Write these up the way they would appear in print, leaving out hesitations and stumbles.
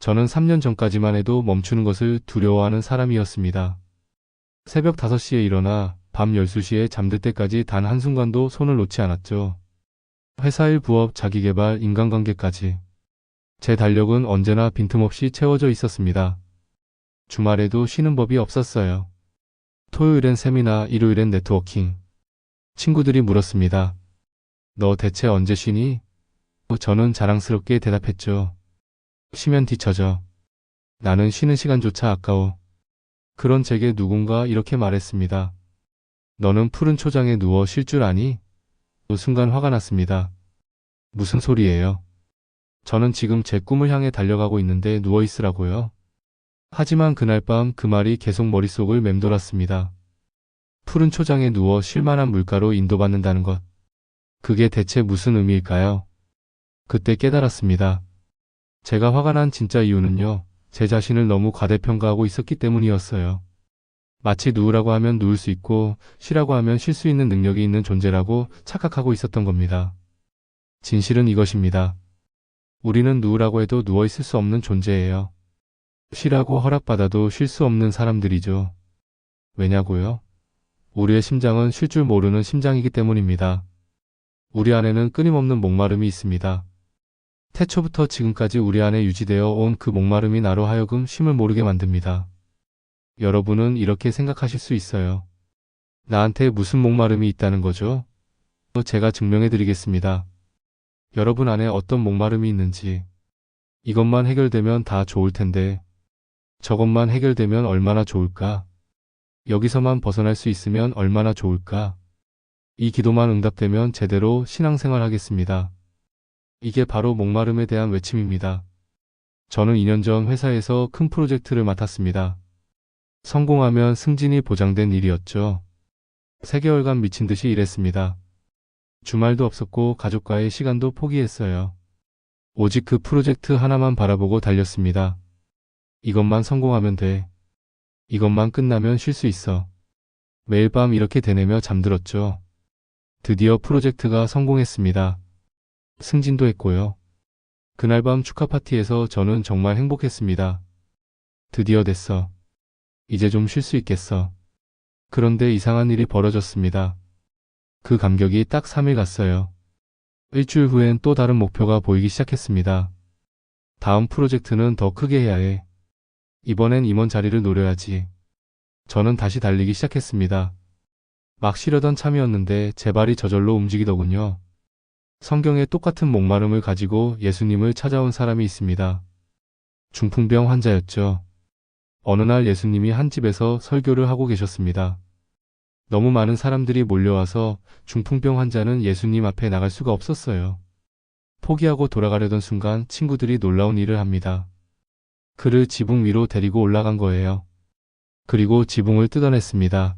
저는 3년 전까지만 해도 멈추는 것을 두려워하는 사람이었습니다. 새벽 5시에 일어나 밤 12시에 잠들 때까지 단 한순간도 손을 놓지 않았죠. 회사 일, 부업, 자기계발, 인간관계까지. 제 달력은 언제나 빈틈없이 채워져 있었습니다. 주말에도 쉬는 법이 없었어요. 토요일엔 세미나, 일요일엔 네트워킹. 친구들이 물었습니다. 너 대체 언제 쉬니? 저는 자랑스럽게 대답했죠. 쉬면 뒤처져. 나는 쉬는 시간조차 아까워. 그런 제게 누군가 이렇게 말했습니다. 너는 푸른 초장에 누워 쉴 줄 아니? 순간 화가 났습니다. 무슨 소리예요? 저는 지금 제 꿈을 향해 달려가고 있는데 누워 있으라고요? 하지만 그날 밤 그 말이 계속 머릿속을 맴돌았습니다. 푸른 초장에 누워 쉴 만한 물가로 인도받는다는 것. 그게 대체 무슨 의미일까요? 그때 깨달았습니다. 제가 화가 난 진짜 이유는요, 제 자신을 너무 과대평가하고 있었기 때문이었어요. 마치 누우라고 하면 누울 수 있고, 쉬라고 하면 쉴 수 있는 능력이 있는 존재라고 착각하고 있었던 겁니다. 진실은 이것입니다. 우리는 누우라고 해도 누워 있을 수 없는 존재예요. 쉬라고 허락받아도 쉴 수 없는 사람들이죠. 왜냐고요? 우리의 심장은 쉴 줄 모르는 심장이기 때문입니다. 우리 안에는 끊임없는 목마름이 있습니다. 태초부터 지금까지 우리 안에 유지되어 온 그 목마름이 나로 하여금 쉼을 모르게 만듭니다. 여러분은 이렇게 생각하실 수 있어요. 나한테 무슨 목마름이 있다는 거죠? 제가 증명해 드리겠습니다. 여러분 안에 어떤 목마름이 있는지. 이것만 해결되면 다 좋을 텐데. 저것만 해결되면 얼마나 좋을까? 여기서만 벗어날 수 있으면 얼마나 좋을까? 이 기도만 응답되면 제대로 신앙생활 하겠습니다. 이게 바로 목마름에 대한 외침입니다. 저는 2년 전 회사에서 큰 프로젝트를 맡았습니다. 성공하면 승진이 보장된 일이었죠. 3개월간 미친 듯이 일했습니다. 주말도 없었고 가족과의 시간도 포기했어요. 오직 그 프로젝트 하나만 바라보고 달렸습니다. 이것만 성공하면 돼. 이것만 끝나면 쉴 수 있어. 매일 밤 이렇게 되뇌며 잠들었죠. 드디어 프로젝트가 성공했습니다. 승진도 했고요. 그날 밤 축하 파티에서 저는 정말 행복했습니다. 드디어 됐어. 이제 좀 쉴 수 있겠어. 그런데 이상한 일이 벌어졌습니다. 그 감격이 딱 3일 갔어요. 일주일 후엔 또 다른 목표가 보이기 시작했습니다. 다음 프로젝트는 더 크게 해야 해. 이번엔 임원 자리를 노려야지. 저는 다시 달리기 시작했습니다. 막 쉬려던 참이었는데 제 발이 저절로 움직이더군요. 성경에 똑같은 목마름을 가지고 예수님을 찾아온 사람이 있습니다. 중풍병 환자였죠. 어느 날 예수님이 한 집에서 설교를 하고 계셨습니다. 너무 많은 사람들이 몰려와서 중풍병 환자는 예수님 앞에 나갈 수가 없었어요. 포기하고 돌아가려던 순간 친구들이 놀라운 일을 합니다. 그를 지붕 위로 데리고 올라간 거예요. 그리고 지붕을 뜯어냈습니다.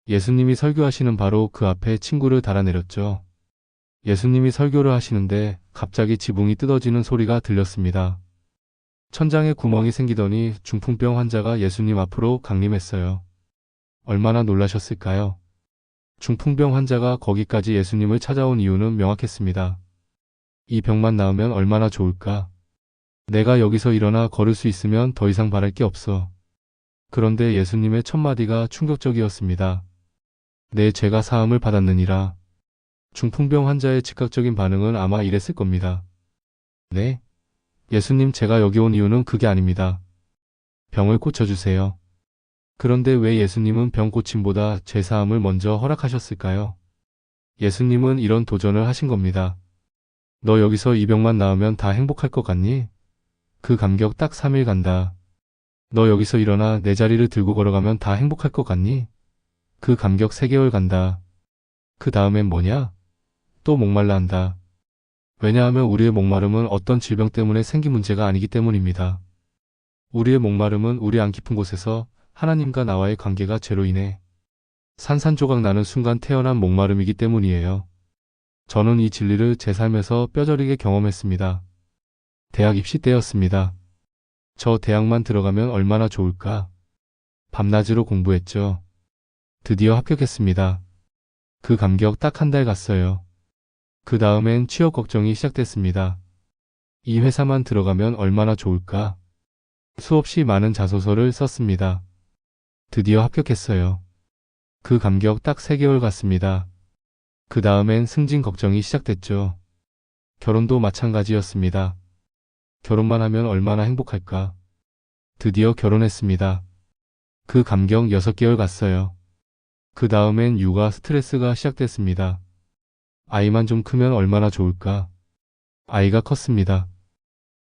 예수님이 설교하시는 바로 그 앞에 친구를 달아내렸죠. 예수님이 설교를 하시는데 갑자기 지붕이 뜯어지는 소리가 들렸습니다. 천장에 구멍이 생기더니 중풍병 환자가 예수님 앞으로 강림했어요. 얼마나 놀라셨을까요? 중풍병 환자가 거기까지 예수님을 찾아온 이유는 명확했습니다. 이 병만 나으면 얼마나 좋을까? 내가 여기서 일어나 걸을 수 있으면 더 이상 바랄 게 없어. 그런데 예수님의 첫 마디가 충격적이었습니다. 내 죄가 사함을 받았느니라. 중풍병 환자의 즉각적인 반응은 아마 이랬을 겁니다. 네? 예수님, 제가 여기 온 이유는 그게 아닙니다. 병을 고쳐주세요. 그런데 왜 예수님은 병 고침보다 죄 사함을 먼저 허락하셨을까요? 예수님은 이런 도전을 하신 겁니다. 너 여기서 이 병만 나으면 다 행복할 것 같니? 그 감격 딱 3일 간다. 너 여기서 일어나 내 자리를 들고 걸어가면 다 행복할 것 같니? 그 감격 3개월 간다. 그 다음엔 뭐냐? 또 목말라 한다. 왜냐하면 우리의 목마름은 어떤 질병 때문에 생긴 문제가 아니기 때문입니다. 우리의 목마름은 우리 안 깊은 곳에서 하나님과 나와의 관계가 죄로 인해 산산조각 나는 순간 태어난 목마름이기 때문이에요. 저는 이 진리를 제 삶에서 뼈저리게 경험했습니다. 대학 입시 때였습니다. 저 대학만 들어가면 얼마나 좋을까? 밤낮으로 공부했죠. 드디어 합격했습니다. 그 감격 딱 1달 갔어요. 그 다음엔 취업 걱정이 시작됐습니다. 이 회사만 들어가면 얼마나 좋을까? 수없이 많은 자소서를 썼습니다. 드디어 합격했어요. 그 감격 딱 3개월 갔습니다. 그 다음엔 승진 걱정이 시작됐죠. 결혼도 마찬가지였습니다. 결혼만 하면 얼마나 행복할까. 드디어 결혼했습니다. 그 감격 6개월 갔어요. 그 다음엔 육아 스트레스가 시작됐습니다. 아이만 좀 크면 얼마나 좋을까. 아이가 컸습니다.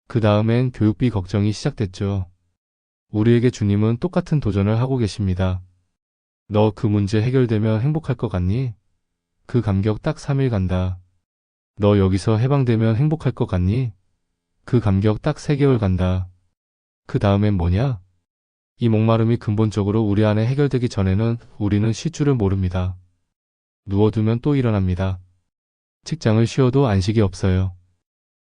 그 다음엔 교육비 걱정이 시작됐죠. 우리에게 주님은 똑같은 도전을 하고 계십니다. 너 그 문제 해결되면 행복할 것 같니? 그 감격 딱 3일 간다. 너 여기서 해방되면 행복할 것 같니? 그 감격 딱 3개월 간다. 그 다음엔 뭐냐? 이 목마름이 근본적으로 우리 안에 해결되기 전에는 우리는 쉴 줄을 모릅니다. 누워두면 또 일어납니다. 직장을 쉬어도 안식이 없어요.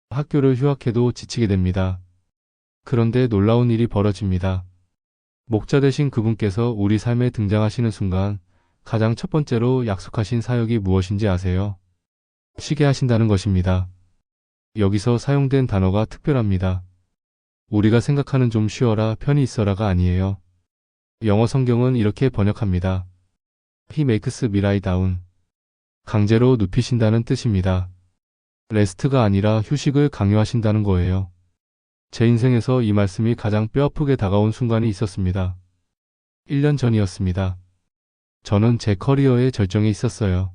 학교를 휴학해도 지치게 됩니다. 그런데 놀라운 일이 벌어집니다. 목자 되신 그분께서 우리 삶에 등장하시는 순간 가장 첫 번째로 약속하신 사역이 무엇인지 아세요? 쉬게 하신다는 것입니다. 여기서 사용된 단어가 특별합니다. 우리가 생각하는 좀 쉬어라, 편히 있어라가 아니에요. 영어 성경은 이렇게 번역합니다. He makes me lie down. 강제로 눕히신다는 뜻입니다. 레스트가 아니라 휴식을 강요하신다는 거예요. 제 인생에서 이 말씀이 가장 뼈아프게 다가온 순간이 있었습니다. 1년 전이었습니다. 저는 제 커리어의 절정에 있었어요.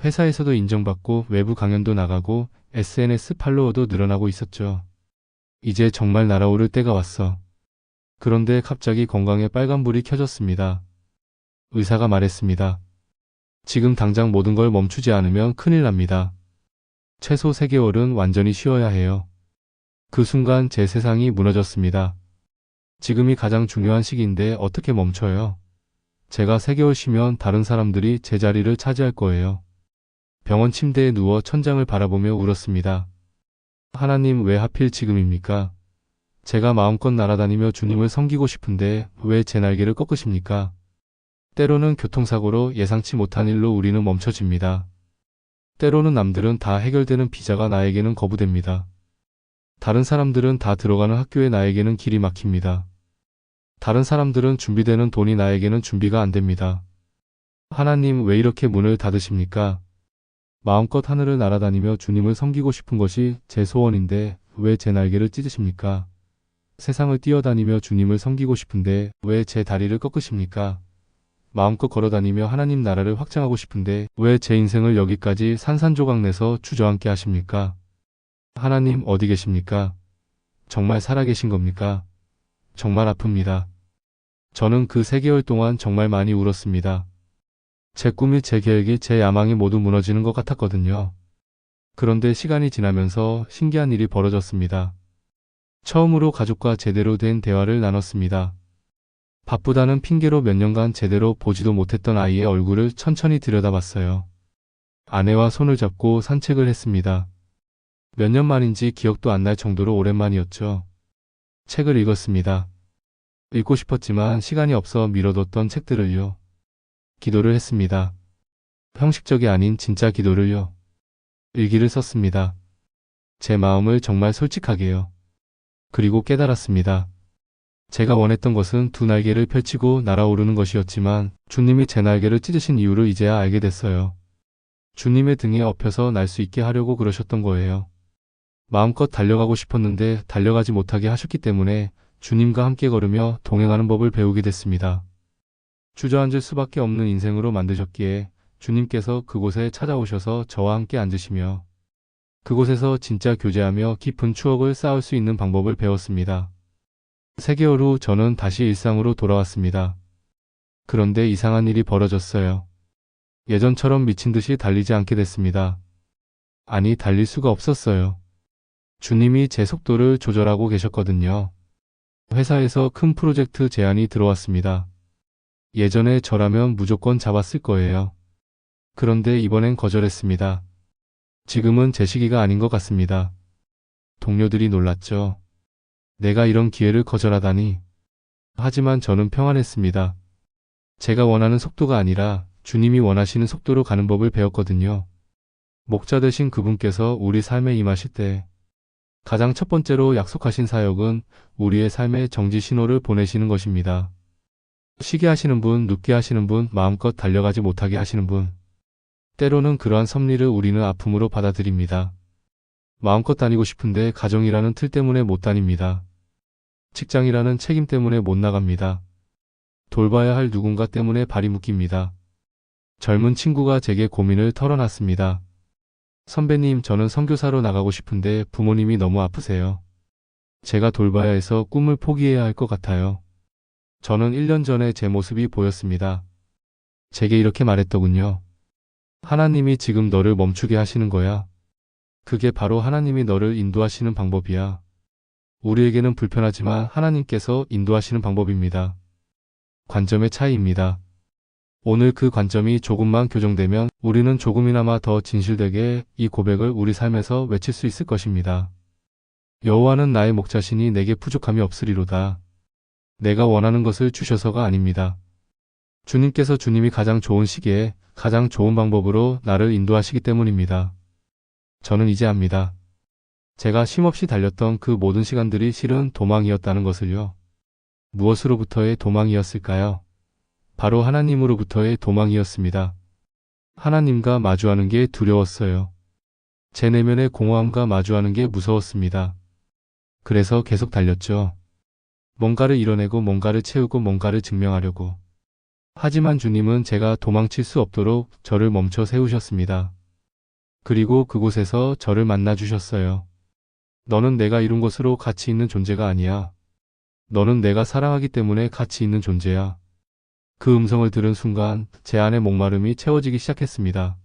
회사에서도 인정받고 외부 강연도 나가고 SNS 팔로워도 늘어나고 있었죠. 이제 정말 날아오를 때가 왔어. 그런데 갑자기 건강에 빨간불이 켜졌습니다. 의사가 말했습니다. 지금 당장 모든 걸 멈추지 않으면 큰일 납니다. 최소 3개월은 완전히 쉬어야 해요. 그 순간 제 세상이 무너졌습니다. 지금이 가장 중요한 시기인데 어떻게 멈춰요? 제가 3개월 쉬면 다른 사람들이 제 자리를 차지할 거예요. 병원 침대에 누워 천장을 바라보며 울었습니다. 하나님, 왜 하필 지금입니까? 제가 마음껏 날아다니며 주님을 섬기고 싶은데 왜 제 날개를 꺾으십니까? 때로는 교통사고로 예상치 못한 일로 우리는 멈춰집니다. 때로는 남들은 다 해결되는 비자가 나에게는 거부됩니다. 다른 사람들은 다 들어가는 학교에 나에게는 길이 막힙니다. 다른 사람들은 준비되는 돈이 나에게는 준비가 안 됩니다. 하나님, 왜 이렇게 문을 닫으십니까? 마음껏 하늘을 날아다니며 주님을 섬기고 싶은 것이 제 소원인데 왜 제 날개를 찢으십니까? 세상을 뛰어다니며 주님을 섬기고 싶은데 왜 제 다리를 꺾으십니까? 마음껏 걸어다니며 하나님 나라를 확장하고 싶은데 왜 제 인생을 여기까지 산산조각 내서 주저앉게 하십니까? 하나님, 어디 계십니까? 정말 살아계신 겁니까? 정말 아픕니다. 저는 그 3개월 동안 정말 많이 울었습니다. 제 꿈이, 제 계획이, 제 야망이 모두 무너지는 것 같았거든요. 그런데 시간이 지나면서 신기한 일이 벌어졌습니다. 처음으로 가족과 제대로 된 대화를 나눴습니다. 바쁘다는 핑계로 몇 년간 제대로 보지도 못했던 아이의 얼굴을 천천히 들여다봤어요. 아내와 손을 잡고 산책을 했습니다. 몇 년 만인지 기억도 안 날 정도로 오랜만이었죠. 책을 읽었습니다. 읽고 싶었지만 시간이 없어 미뤄뒀던 책들을요. 기도를 했습니다. 형식적이 아닌 진짜 기도를요. 일기를 썼습니다. 제 마음을 정말 솔직하게요. 그리고 깨달았습니다. 제가 원했던 것은 2날개를 펼치고 날아오르는 것이었지만 주님이 제 날개를 찢으신 이유를 이제야 알게 됐어요. 주님의 등에 업혀서 날 수 있게 하려고 그러셨던 거예요. 마음껏 달려가고 싶었는데 달려가지 못하게 하셨기 때문에 주님과 함께 걸으며 동행하는 법을 배우게 됐습니다. 주저앉을 수밖에 없는 인생으로 만드셨기에 주님께서 그곳에 찾아오셔서 저와 함께 앉으시며 그곳에서 진짜 교제하며 깊은 추억을 쌓을 수 있는 방법을 배웠습니다. 3개월 후 저는 다시 일상으로 돌아왔습니다. 그런데 이상한 일이 벌어졌어요. 예전처럼 미친 듯이 달리지 않게 됐습니다. 아니, 달릴 수가 없었어요. 주님이 제 속도를 조절하고 계셨거든요. 회사에서 큰 프로젝트 제안이 들어왔습니다. 예전에 저라면 무조건 잡았을 거예요. 그런데 이번엔 거절했습니다. 지금은 제 시기가 아닌 것 같습니다. 동료들이 놀랐죠. 내가 이런 기회를 거절하다니. 하지만 저는 평안했습니다. 제가 원하는 속도가 아니라 주님이 원하시는 속도로 가는 법을 배웠거든요. 목자 되신 그분께서 우리 삶에 임하실 때 가장 첫 번째로 약속하신 사역은 우리의 삶의 정지 신호를 보내시는 것입니다. 쉬게 하시는 분, 눕게 하시는 분, 마음껏 달려가지 못하게 하시는 분. 때로는 그러한 섭리를 우리는 아픔으로 받아들입니다. 마음껏 다니고 싶은데 가정이라는 틀 때문에 못 다닙니다. 직장이라는 책임 때문에 못 나갑니다. 돌봐야 할 누군가 때문에 발이 묶입니다. 젊은 친구가 제게 고민을 털어놨습니다. 선배님, 저는 선교사로 나가고 싶은데 부모님이 너무 아프세요. 제가 돌봐야 해서 꿈을 포기해야 할 것 같아요. 저는 1년 전에 제 모습이 보였습니다. 제게 이렇게 말했더군요. 하나님이 지금 너를 멈추게 하시는 거야. 그게 바로 하나님이 너를 인도하시는 방법이야. 우리에게는 불편하지만 하나님께서 인도하시는 방법입니다. 관점의 차이입니다. 오늘 그 관점이 조금만 교정되면 우리는 조금이나마 더 진실되게 이 고백을 우리 삶에서 외칠 수 있을 것입니다. 여호와는 나의 목자시니 내게 부족함이 없으리로다. 내가 원하는 것을 주셔서가 아닙니다. 주님께서 주님이 가장 좋은 시기에 가장 좋은 방법으로 나를 인도하시기 때문입니다. 저는 이제 압니다. 제가 쉼없이 달렸던 그 모든 시간들이 실은 도망이었다는 것을요. 무엇으로부터의 도망이었을까요? 바로 하나님으로부터의 도망이었습니다. 하나님과 마주하는 게 두려웠어요. 제 내면의 공허함과 마주하는 게 무서웠습니다. 그래서 계속 달렸죠. 뭔가를 이뤄내고 뭔가를 채우고 뭔가를 증명하려고. 하지만 주님은 제가 도망칠 수 없도록 저를 멈춰 세우셨습니다. 그리고 그곳에서 저를 만나 주셨어요. 너는 내가 이룬 것으로 가치 있는 존재가 아니야. 너는 내가 사랑하기 때문에 가치 있는 존재야. 그 음성을 들은 순간 제 안의 목마름이 채워지기 시작했습니다.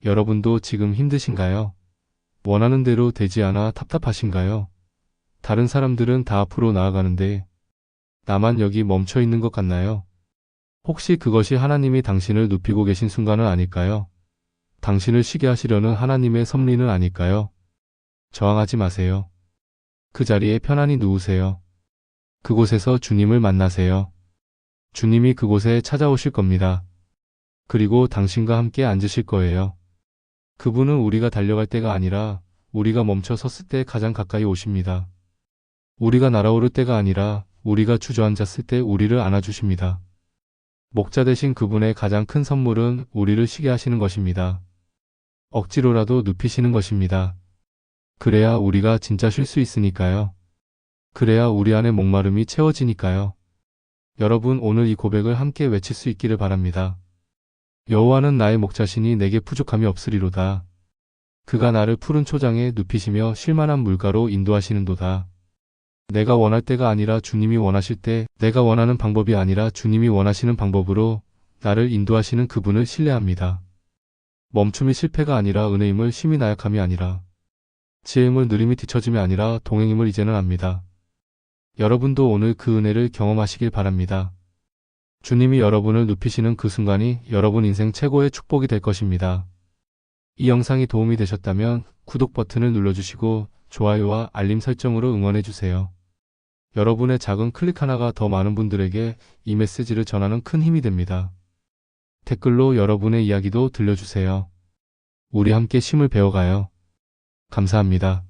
여러분도 지금 힘드신가요? 원하는 대로 되지 않아 답답하신가요? 다른 사람들은 다 앞으로 나아가는데 나만 여기 멈춰 있는 것 같나요? 혹시 그것이 하나님이 당신을 눕히고 계신 순간은 아닐까요? 당신을 쉬게 하시려는 하나님의 섭리는 아닐까요? 저항하지 마세요. 그 자리에 편안히 누우세요. 그곳에서 주님을 만나세요. 주님이 그곳에 찾아오실 겁니다. 그리고 당신과 함께 앉으실 거예요. 그분은 우리가 달려갈 때가 아니라 우리가 멈춰 섰을 때 가장 가까이 오십니다. 우리가 날아오를 때가 아니라 우리가 주저앉았을 때 우리를 안아주십니다. 목자 되신 그분의 가장 큰 선물은 우리를 쉬게 하시는 것입니다. 억지로라도 눕히시는 것입니다. 그래야 우리가 진짜 쉴 수 있으니까요. 그래야 우리 안의 목마름이 채워지니까요. 여러분, 오늘 이 고백을 함께 외칠 수 있기를 바랍니다. 여호와는 나의 목자시니 내게 부족함이 없으리로다. 그가 나를 푸른 초장에 눕히시며 쉴만한 물가로 인도하시는도다. 내가 원할 때가 아니라 주님이 원하실 때, 내가 원하는 방법이 아니라 주님이 원하시는 방법으로 나를 인도하시는 그분을 신뢰합니다. 멈춤이 실패가 아니라 은혜임을, 쉼이 나약함이 아니라 지혜임을, 느림이 뒤처짐이 아니라 동행임을 이제는 압니다. 여러분도 오늘 그 은혜를 경험하시길 바랍니다. 주님이 여러분을 눕히시는 그 순간이 여러분 인생 최고의 축복이 될 것입니다. 이 영상이 도움이 되셨다면 구독 버튼을 눌러주시고 좋아요와 알림 설정으로 응원해주세요. 여러분의 작은 클릭 하나가 더 많은 분들에게 이 메시지를 전하는 큰 힘이 됩니다. 댓글로 여러분의 이야기도 들려주세요. 우리 함께 쉼을 배워가요. 감사합니다.